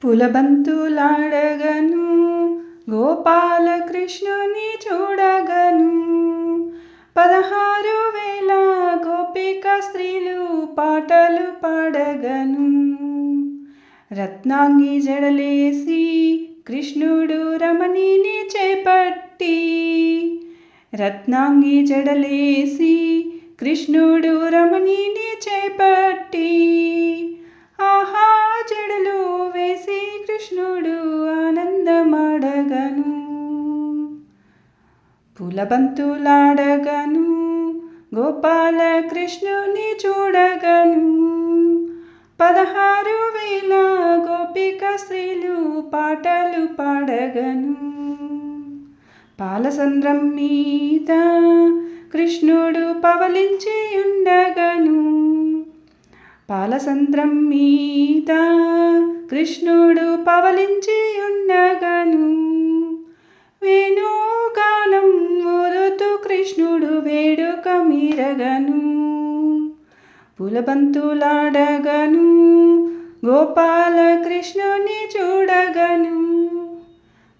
పులబంతులాడగను గోపాలకృష్ణుని చూడగను 16,000 గోపిక స్త్రీలు పాటలు పాడగను. రత్నాంగి జడలేసి కృష్ణుడు రమణిని చేపట్టి, రత్నాంగి జడలేసి కృష్ణుడు రమణిని చేపట్టి, ఆహా జడలు వేసి కృష్ణుడు ఆనందమాడగను. పులబంతులాడగను గోపాల కృష్ణుని చూడగను. 16,000 గోపిక స్త్రీలు పాటలు పాడగను. పాలసంద్రం మీద కృష్ణుడు పవలించి ఉండగను. పాలసంద్రం మీద కృష్ణుడు పవలించి ఉండగను. వేణుగానం ఊదుతూ కృష్ణుడు వేడుక మీరగను. పులబంతులాడగను గోపాల కృష్ణుని చూడగను.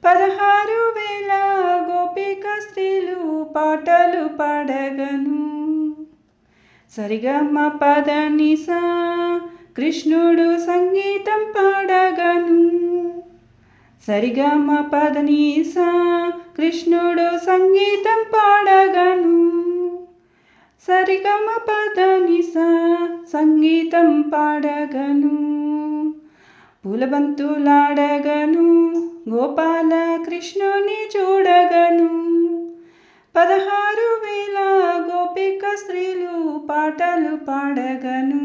16,000 గోపిక స్త్రీలు పాటలు పాడగను. సరిగమ పదనిసా కృష్ణుడు సంగీతం పాడగను. సరిగమ పదనిసా కృష్ణుడు సంగీతం పాడగను. సరిగమ పదనిసా సంగీతం పాడగను. పులబంతులాడగను గోపాల కృష్ణుని చూడగను. 16,000 గోపిక స్త్రీలు పాటలు పాడగను.